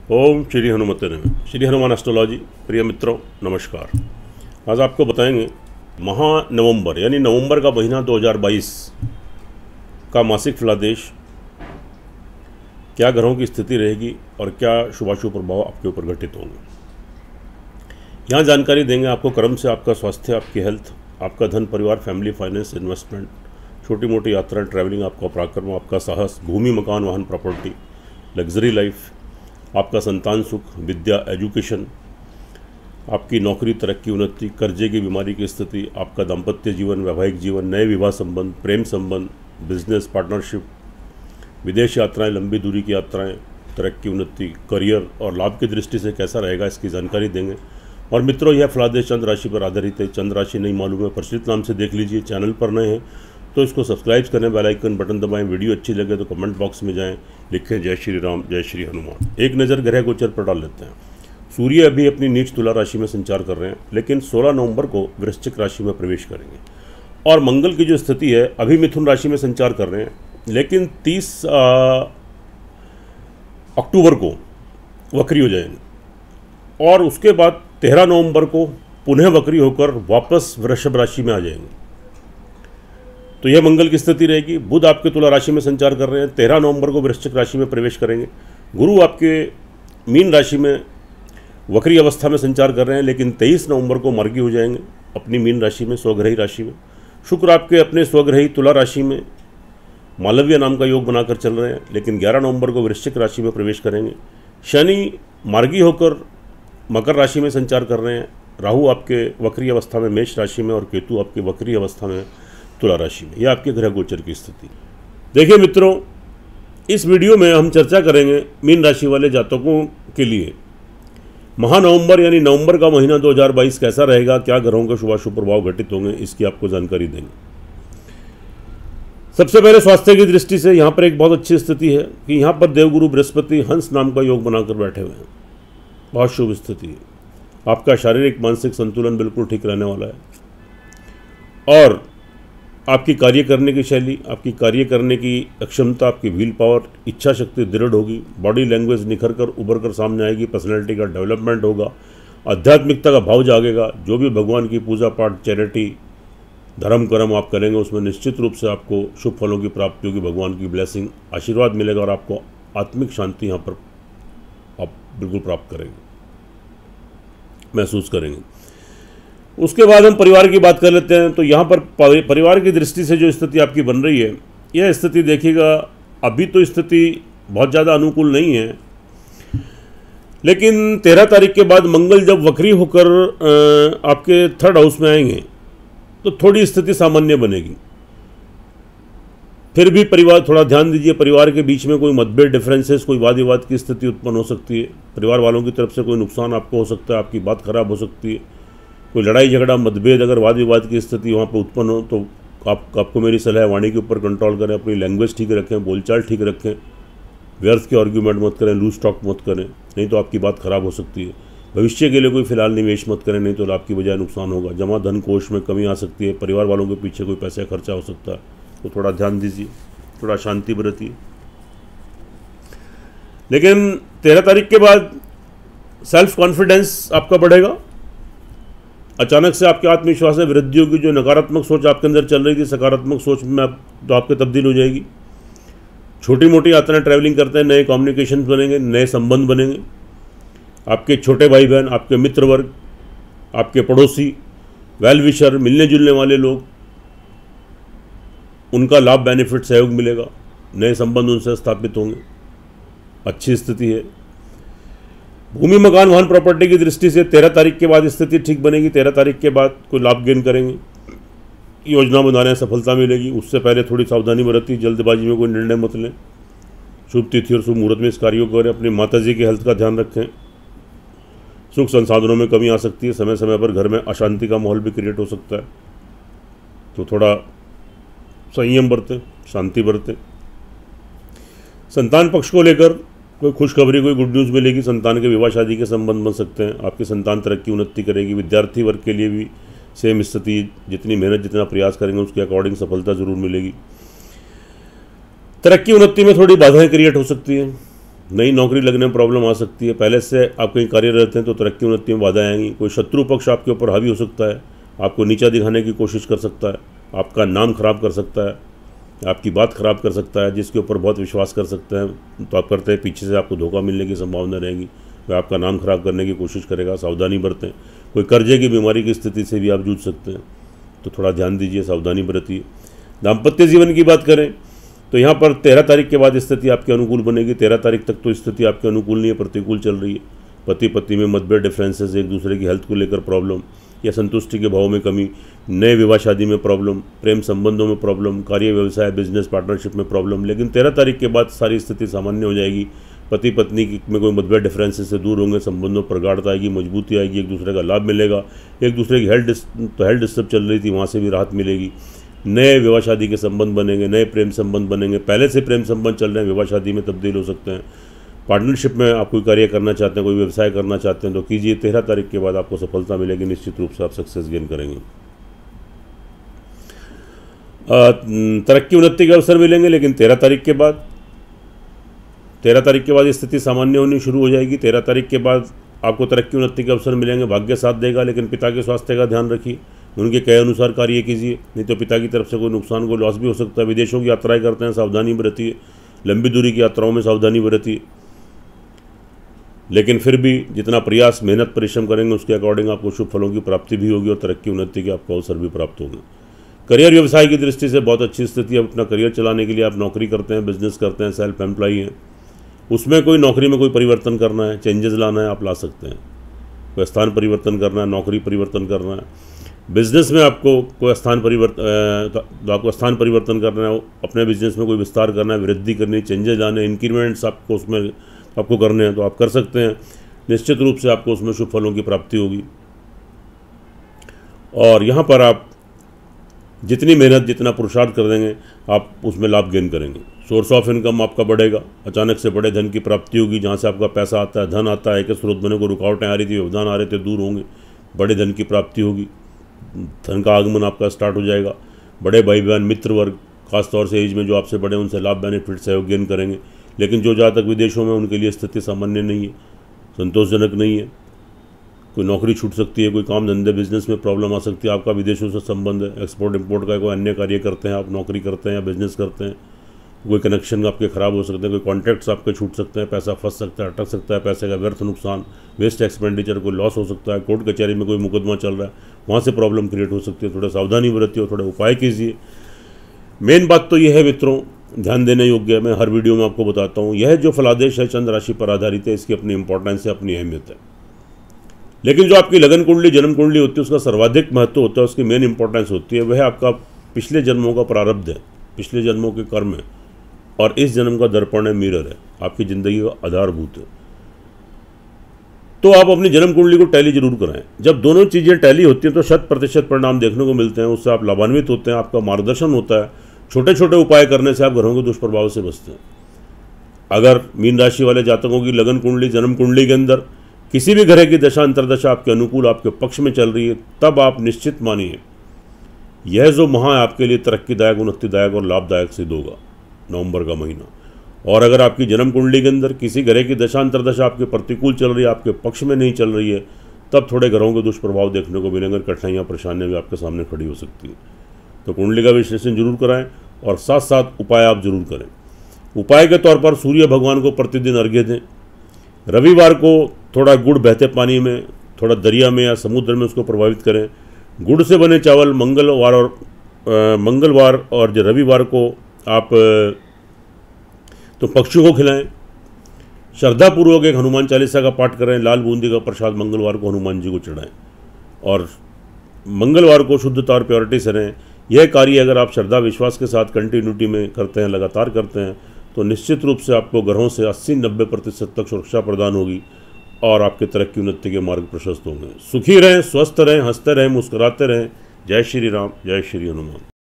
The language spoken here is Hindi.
ओम श्री हनुमते नमः। श्री हनुमान एस्ट्रोलॉजी प्रिय मित्रों नमस्कार। आज आपको बताएंगे नवंबर यानी नवंबर का महीना 2022 का मासिक फलादेश क्या ग्रहों की स्थिति रहेगी और क्या शुभाशुभ प्रभाव आपके ऊपर घटित होंगे। यहाँ जानकारी देंगे आपको क्रम से आपका स्वास्थ्य, आपकी हेल्थ, आपका धन, परिवार, फैमिली, फाइनेंस, इन्वेस्टमेंट, छोटी मोटी यात्राएं, ट्रैवलिंग, आपका पराक्रम, आपका साहस, भूमि, मकान, वाहन, प्रॉपर्टी, लग्जरी लाइफ, आपका संतान सुख, विद्या, एजुकेशन, आपकी नौकरी, तरक्की, उन्नति, कर्जे की बीमारी की स्थिति, आपका दाम्पत्य जीवन, वैवाहिक जीवन, नए विवाह संबंध, प्रेम संबंध, बिजनेस पार्टनरशिप, विदेश यात्राएं, लंबी दूरी की यात्राएं, तरक्की, उन्नति, करियर और लाभ की दृष्टि से कैसा रहेगा इसकी जानकारी देंगे। और मित्रों, यह फलादेश चंद्र राशि पर आधारित है। चंद्र राशि नहीं मालूम है प्रचलित नाम से देख लीजिए। चैनल पर नए हैं तो इसको सब्सक्राइब करें, बेल आइकन बटन दबाएं। वीडियो अच्छी लगे तो कमेंट बॉक्स में जाएं, लिखें जय श्री राम, जय श्री हनुमान। एक नज़र ग्रह गोचर पर डाल लेते हैं। सूर्य अभी अपनी नीच तुला राशि में संचार कर रहे हैं, लेकिन 16 नवंबर को वृश्चिक राशि में प्रवेश करेंगे। और मंगल की जो स्थिति है अभी मिथुन राशि में संचार कर रहे हैं, लेकिन 30 अक्टूबर को वक्री हो जाएंगे और उसके बाद 13 नवंबर को पुनः वक्री होकर वापस वृषभ राशि में आ जाएंगे। तो यह मंगल की स्थिति रहेगी। बुध आपके तुला राशि में संचार कर रहे हैं, 13 नवंबर को वृश्चिक राशि में प्रवेश करेंगे। गुरु आपके मीन राशि में वक्री अवस्था में संचार कर रहे हैं, लेकिन 23 नवंबर को मार्गी हो जाएंगे अपनी मीन राशि में, स्वग्रही राशि में। शुक्र आपके अपने स्वग्रही तुला राशि में मालव्य नाम का योग बनाकर चल रहे हैं, लेकिन 11 नवंबर को वृश्चिक राशि में प्रवेश करेंगे। शनि मार्गी होकर मकर राशि में संचार कर रहे हैं। राहु आपके वक्री अवस्था में मेष राशि में और केतु आपके वक्री अवस्था में तुला राशि में। यह आपके ग्रह गोचर की स्थिति। देखिए मित्रों, इस वीडियो में हम चर्चा करेंगे मीन राशि वाले जातकों के लिए नवंबर यानी नवंबर का महीना 2022 कैसा रहेगा, क्या ग्रहों के शुभाशुभ प्रभाव घटित होंगे, इसकी आपको जानकारी देंगे। सबसे पहले स्वास्थ्य की दृष्टि से यहाँ पर एक बहुत अच्छी स्थिति है कि यहाँ पर देवगुरु बृहस्पति हंस नाम का योग बनाकर बैठे हुए हैं। बहुत शुभ स्थिति है। आपका शारीरिक मानसिक संतुलन बिल्कुल ठीक रहने वाला है और आपकी कार्य करने की शैली, आपकी कार्य करने की अक्षमता, आपकी व्हील पावर, इच्छा शक्ति दृढ़ होगी। बॉडी लैंग्वेज निखर कर उभर कर सामने आएगी। पर्सनैलिटी का डेवलपमेंट होगा। आध्यात्मिकता का भाव जागेगा। जो भी भगवान की पूजा पाठ, चैरिटी, धर्म कर्म आप करेंगे उसमें निश्चित रूप से आपको शुभ फलों की प्राप्ति होगी। भगवान की ब्लेसिंग, आशीर्वाद मिलेगा और आपको आत्मिक शांति यहाँ पर आप बिल्कुल प्राप्त करेंगे, महसूस करेंगे। उसके बाद हम परिवार की बात कर लेते हैं। तो यहाँ पर परिवार की दृष्टि से जो स्थिति आपकी बन रही है, यह स्थिति देखिएगा अभी तो स्थिति बहुत ज़्यादा अनुकूल नहीं है, लेकिन 13 तारीख के बाद मंगल जब वक्री होकर आपके 3rd हाउस में आएंगे तो थोड़ी स्थिति सामान्य बनेगी। फिर भी परिवार, थोड़ा ध्यान दीजिए, परिवार के बीच में कोई मतभेद, डिफरेंसेस, कोई वाद विवाद की स्थिति उत्पन्न हो सकती है। परिवार वालों की तरफ से कोई नुकसान आपको हो सकता है, आपकी बात खराब हो सकती है। कोई लड़ाई झगड़ा, मतभेद, अगर वाद विवाद की स्थिति वहाँ पर उत्पन्न हो तो आपको मेरी सलाह है वाणी के ऊपर कंट्रोल करें, अपनी लैंग्वेज ठीक रखें, बोलचाल ठीक रखें, व्यर्थ के आर्ग्यूमेंट मत करें, लूज टॉक मत करें, नहीं तो आपकी बात खराब हो सकती है। भविष्य के लिए कोई फिलहाल निवेश मत करें, नहीं तो आपकी बजाय नुकसान होगा। जमा धन कोष में कमी आ सकती है। परिवार वालों के पीछे कोई पैसा खर्चा हो सकता है, तो थोड़ा ध्यान दीजिए, थोड़ा शांति बरतिए। लेकिन 13 तारीख के बाद सेल्फ कॉन्फिडेंस आपका बढ़ेगा। अचानक से आपके आत्मविश्वास में वृद्धि होगी। जो नकारात्मक सोच आपके अंदर चल रही थी, सकारात्मक सोच में तो आपके तब्दील हो जाएगी। छोटी मोटी यात्राएं, ट्रैवलिंग करते हैं, नए कम्युनिकेशन बनेंगे, नए संबंध बनेंगे। आपके छोटे भाई बहन, आपके मित्र वर्ग, आपके पड़ोसी, वेल विशर, मिलने जुलने वाले लोग, उनका लाभ, बेनिफिट, सहयोग मिलेगा। नए संबंध उनसे स्थापित होंगे। अच्छी स्थिति है। भूमि, मकान, वाहन, प्रॉपर्टी की दृष्टि से 13 तारीख के बाद स्थिति ठीक बनेगी। 13 तारीख के बाद कोई लाभ गेन करेंगे, योजना बनाने में सफलता मिलेगी। उससे पहले थोड़ी सावधानी बरती, जल्दबाजी में कोई निर्णय मत लें। शुभ तिथि और शुभ मुहूर्त में इस कार्यों को करें। अपनी माताजी की हेल्थ का ध्यान रखें। सुख संसाधनों में कमी आ सकती है। समय समय पर घर में अशांति का माहौल भी क्रिएट हो सकता है, तो थोड़ा संयम बरतें, शांति बरतें। संतान पक्ष को लेकर कोई खुशखबरी, कोई गुड न्यूज़ मिलेगी। संतान के विवाह शादी के संबंध बन सकते हैं। आपकी संतान तरक्की उन्नति करेगी। विद्यार्थी वर्ग के लिए भी सेम स्थिति, जितनी मेहनत, जितना प्रयास करेंगे उसके अकॉर्डिंग सफलता जरूर मिलेगी। तरक्की उन्नति में थोड़ी बाधाएं क्रिएट हो सकती हैं। नई नौकरी लगने में प्रॉब्लम आ सकती है। पहले से आप कहीं कार्यरत हैं तो तरक्की उन्नति में बाधा आएंगी। कोई शत्रु पक्ष आपके ऊपर हावी हो सकता है, आपको नीचा दिखाने की कोशिश कर सकता है, आपका नाम खराब कर सकता है, आपकी बात खराब कर सकता है। जिसके ऊपर बहुत विश्वास कर सकते हैं तो आप करते हैं, पीछे से आपको धोखा मिलने की संभावना रहेगी, वह आपका नाम खराब करने की कोशिश करेगा। सावधानी बरतें। कोई कर्जे की बीमारी की स्थिति से भी आप जूझ सकते हैं, तो थोड़ा ध्यान दीजिए, सावधानी बरतिए। दाम्पत्य जीवन की बात करें तो यहाँ पर 13 तारीख के बाद स्थिति आपके अनुकूल बनेगी। 13 तारीख तक तो स्थिति आपके अनुकूल नहीं है, प्रतिकूल चल रही है। पति पत्नी में मतभेद, डिफरेंसेस, एक दूसरे की हेल्थ को लेकर प्रॉब्लम या संतुष्टि के भाव में कमी, नए विवाह शादी में प्रॉब्लम, प्रेम संबंधों में प्रॉब्लम, कार्य व्यवसाय बिजनेस पार्टनरशिप में प्रॉब्लम। लेकिन 13 तारीख के बाद सारी स्थिति सामान्य हो जाएगी। पति पत्नी में कोई मतभेद, डिफरेंसेस से दूर होंगे, संबंधों पर प्रगाढ़ता आएगी, मजबूती आएगी, एक दूसरे का लाभ मिलेगा। एक दूसरे की हेल्थ डिस्टर्ब चल रही थी, वहाँ से भी राहत मिलेगी। नए विवाह शादी के संबंध बनेंगे, नए प्रेम संबंध बनेंगे। पहले से प्रेम संबंध चल रहे हैं, विवाह शादी में तब्दील हो सकते हैं। पार्टनरशिप में आप कोई कार्य करना चाहते हैं, कोई व्यवसाय करना चाहते हैं तो कीजिए। 13 तारीख के बाद आपको सफलता मिलेगी, निश्चित रूप से आप सक्सेस गेन करेंगे। तरक्की उन्नति के अवसर मिलेंगे, लेकिन 13 तारीख के बाद स्थिति सामान्य होनी शुरू हो जाएगी। 13 तारीख के बाद आपको तरक्की उन्नति के अवसर मिलेंगे, भाग्य साथ देगा। लेकिन पिता के स्वास्थ्य का ध्यान रखिए, उनके कहे अनुसार कार्य कीजिए, नहीं तो पिता की तरफ से कोई नुकसान, कोई लॉस भी हो सकता है। विदेशों की यात्राएं करते हैं, सावधानी बरतिए। लंबी दूरी की यात्राओं में सावधानी बरतिए। लेकिन फिर भी जितना प्रयास, मेहनत, परिश्रम करेंगे उसके अकॉर्डिंग आपको शुभ फलों की प्राप्ति भी होगी और तरक्की उन्नति के आपको अवसर भी प्राप्त होंगे। करियर व्यवसाय की दृष्टि से बहुत अच्छी स्थिति है। अपना करियर चलाने के लिए आप नौकरी करते हैं, बिजनेस करते हैं, सेल्फ एम्प्लॉई हैं, उसमें कोई नौकरी में कोई परिवर्तन करना है, चेंजेस लाना है, आप ला सकते हैं। कोई स्थान परिवर्तन करना है, नौकरी परिवर्तन करना है, बिजनेस में आपको कोई स्थान परिवर्तन करना है, अपने बिजनेस में कोई विस्तार करना है, वृद्धि करनी है, चेंजेस लाने, इंक्रीमेंट्स आपको उसमें आपको करने हैं तो आप कर सकते हैं। निश्चित रूप से आपको उसमें शुभ फलों की प्राप्ति होगी। और यहाँ पर आप जितनी मेहनत, जितना पुरुषार्थ कर देंगे, आप उसमें लाभ गेन करेंगे। सोर्स ऑफ इनकम आपका बढ़ेगा, अचानक से बड़े धन की प्राप्ति होगी। जहाँ से आपका पैसा आता है, धन आता है, एक स्रोत बने को रुकावटें आ रही थी, व्यवधान आ रहे थे, दूर होंगे, बड़े धन की प्राप्ति होगी। धन का आगमन आपका स्टार्ट हो जाएगा। बड़े भाई बहन, मित्र वर्ग, खासतौर से एज में जो आपसे बड़े, उनसे लाभ, बेनिफिट, सहयोग गेन करेंगे। लेकिन जो जहाँ तक विदेशों में, उनके लिए स्थिति सामान्य नहीं है, संतोषजनक नहीं है। कोई नौकरी छूट सकती है, कोई काम धंधे बिजनेस में प्रॉब्लम आ सकती है। आपका विदेशों से संबंध है, एक्सपोर्ट इंपोर्ट का कोई अन्य कार्य करते हैं, आप नौकरी करते हैं या बिजनेस करते हैं, कोई कनेक्शन आपके ख़राब हो सकते हैं, कोई कॉन्ट्रैक्ट्स आपके छूट सकते हैं, पैसा फंस सकता है, अटक सकता है, पैसे का व्यर्थ नुकसान, वेस्ट एक्सपेंडिचर, कोई लॉस हो सकता है। कोर्ट कचहरी में कोई मुकदमा चल रहा है, वहाँ से प्रॉब्लम क्रिएट हो सकती है। थोड़ा सावधानी बरतिए, थोड़ा उपाय कीजिए। मेन बात तो यह है मित्रों, ध्यान देने योग्य है, मैं हर वीडियो में आपको बताता हूँ, यह जो फलादेश है चंद्र राशि पर आधारित है, इसकी अपनी इंपॉर्टेंस है, अपनी अहमियत है। लेकिन जो आपकी लगन कुंडली, जन्म कुंडली होती है, उसका सर्वाधिक महत्व होता है, उसकी मेन इंपॉर्टेंस होती है, वह आपका पिछले जन्मों का प्रारब्ध है, पिछले जन्मों के कर्म है, और इस जन्म का दर्पण है, मिरर है, आपकी ज़िंदगी का आधारभूत है। तो आप अपनी जन्म कुंडली को टैली जरूर कराएं। जब दोनों चीज़ें टैली होती हैं तो 100% परिणाम देखने को मिलते हैं, उससे आप लाभान्वित होते हैं, आपका मार्गदर्शन होता है। छोटे छोटे उपाय करने से आप ग्रहों के दुष्प्रभाव से बचते हैं। अगर मीन राशि वाले जातकों की लगन कुंडली, जन्म कुंडली के अंदर किसी भी ग्रह की दशा अंतरदशा आपके अनुकूल, आपके पक्ष में चल रही है, तब आप निश्चित मानिए यह जो माह आपके लिए तरक्कीदायक, उन्नतिदायक और लाभदायक सिद्ध होगा, नवंबर का महीना। और अगर आपकी जन्म कुंडली के अंदर किसी ग्रह की दशा अंतरदशा आपके प्रतिकूल चल रही है, आपके पक्ष में नहीं चल रही है, तब थोड़े ग्रहों के दुष्प्रभाव देखने को मिलेंगे, कठिनाइयाँ, परेशानियाँ भी आपके सामने खड़ी हो सकती है। तो कुंडली का विश्लेषण जरूर कराएं और साथ साथ उपाय आप जरूर करें। उपाय के तौर पर सूर्य भगवान को प्रतिदिन अर्घ्य दें। रविवार को थोड़ा गुड़ बहते पानी में, थोड़ा दरिया में या समुद्र में उसको प्रभावित करें। गुड़ से बने चावल मंगलवार और जो रविवार को आप तो पक्षियों को खिलाएं। श्रद्धापूर्वक एक हनुमान चालीसा का पाठ करें। लाल बूंदी का प्रसाद मंगलवार को हनुमान जी को चढ़ाएं और मंगलवार को शुद्धता और प्योरिटी से रहें। यह कार्य अगर आप श्रद्धा विश्वास के साथ कंटिन्यूटी में करते हैं, लगातार करते हैं, तो निश्चित रूप से आपको ग्रहों से 80-90% तक सुरक्षा प्रदान होगी और आपके तरक्की उन्नति के मार्ग प्रशस्त होंगे। सुखी रहें, स्वस्थ रहें, हंसते रहें, मुस्कुराते रहें। जय श्री राम, जय श्री हनुमान।